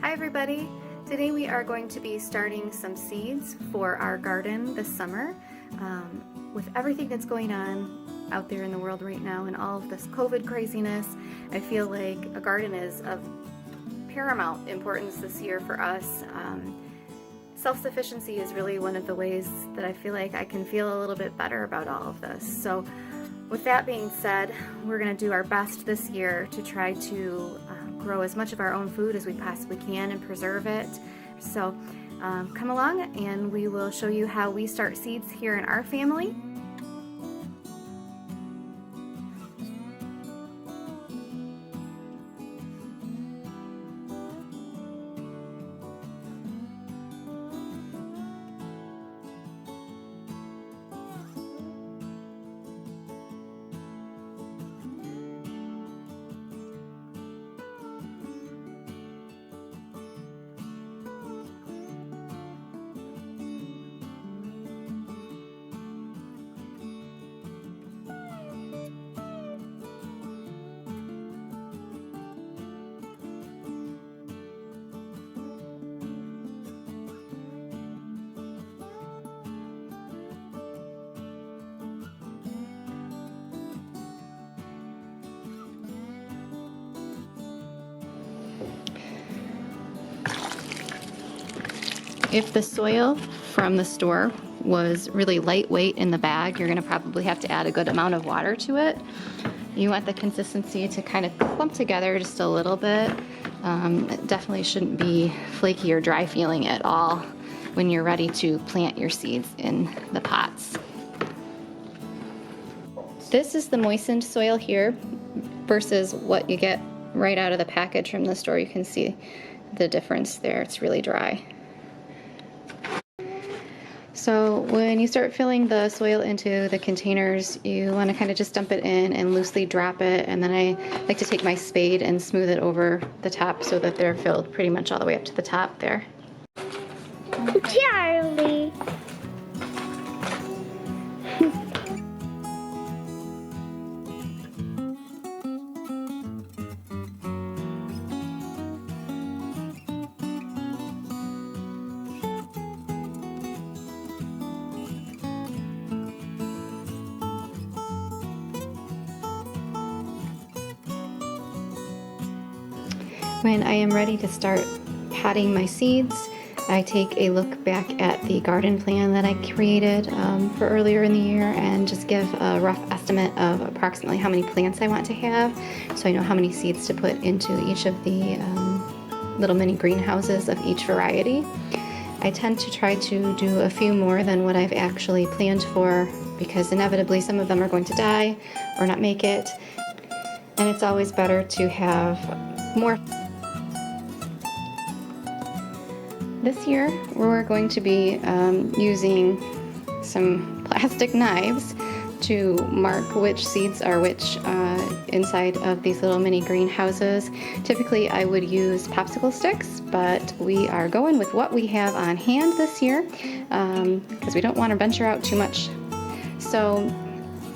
Hi everybody! Today we are going to be starting some seeds for our garden this summer. With everything that's going on out there in the world right now and all of this COVID craziness, I feel like a garden is of paramount importance this year for us. Self-sufficiency is really one of the ways that I feel like I can feel a little bit better about all of this. So with that being said, we're going to do our best this year to try to grow as much of our own food as we possibly can and preserve it. So come along and we will show you how we start seeds here in our family. If the soil from the store was really lightweight in the bag, you're going to probably have to add a good amount of water to it. You want the consistency to kind of clump together just a little bit. It definitely shouldn't be flaky or dry feeling at all when you're ready to plant your seeds in the pots. This is the moistened soil here versus what you get right out of the package from the store. You can see the difference there. It's really dry. So when you start filling the soil into the containers, you want to kind of just dump it in and loosely drop it, and then I like to take my spade and smooth it over the top so that they're filled pretty much all the way up to the top there. Charlie. When I am ready to start potting my seeds, I take a look back at the garden plan that I created for earlier in the year and just give a rough estimate of approximately how many plants I want to have, so I know how many seeds to put into each of the little mini greenhouses of each variety. I tend to try to do a few more than what I've actually planned for, because inevitably some of them are going to die or not make it, and it's always better to have more. This year we're going to be using some plastic knives to mark which seeds are which inside of these little mini greenhouses. Typically I would use popsicle sticks, but we are going with what we have on hand this year because we don't want to venture out too much. So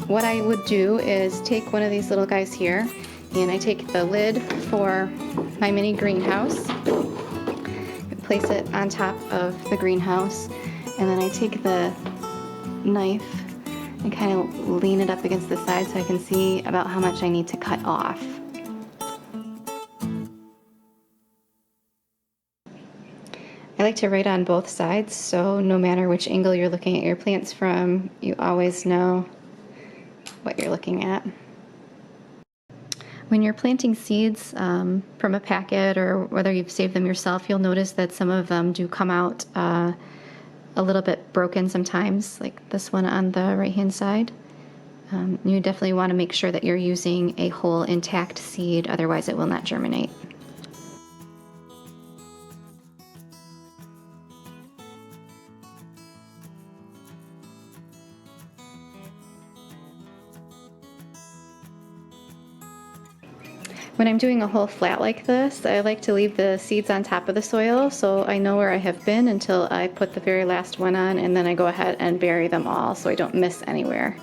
what I would do is take one of these little guys here, and I take the lid for my mini greenhouse, place it on top of the greenhouse, and then I take the knife and kind of lean it up against the side so I can see about how much I need to cut off. I like to write on both sides, so no matter which angle you're looking at your plants from, you always know what you're looking at. When you're planting seeds from a packet or whether you've saved them yourself, you'll notice that some of them do come out a little bit broken sometimes, like this one on the right-hand side. You definitely want to make sure that you're using a whole intact seed, otherwise it will not germinate. When I'm doing a whole flat like this, I like to leave the seeds on top of the soil so I know where I have been until I put the very last one on, and then I go ahead and bury them all so I don't miss anywhere.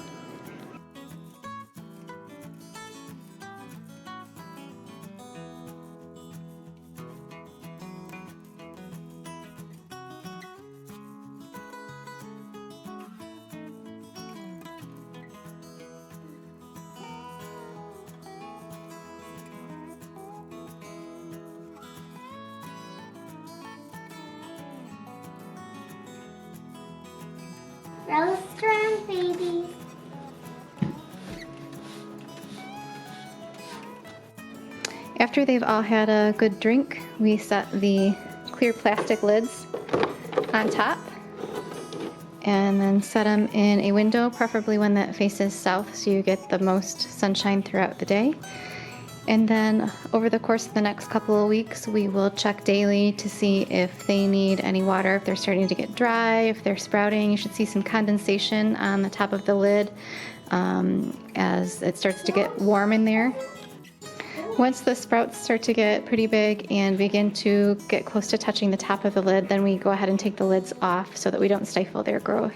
Real strong babies. After they've all had a good drink, we set the clear plastic lids on top and then set them in a window, preferably one that faces south so you get the most sunshine throughout the day. And then over the course of the next couple of weeks, we will check daily to see if they need any water, if they're starting to get dry, if they're sprouting. You should see some condensation on the top of the lid as it starts to get warm in there. Once the sprouts start to get pretty big and begin to get close to touching the top of the lid, then we go ahead and take the lids off so that we don't stifle their growth.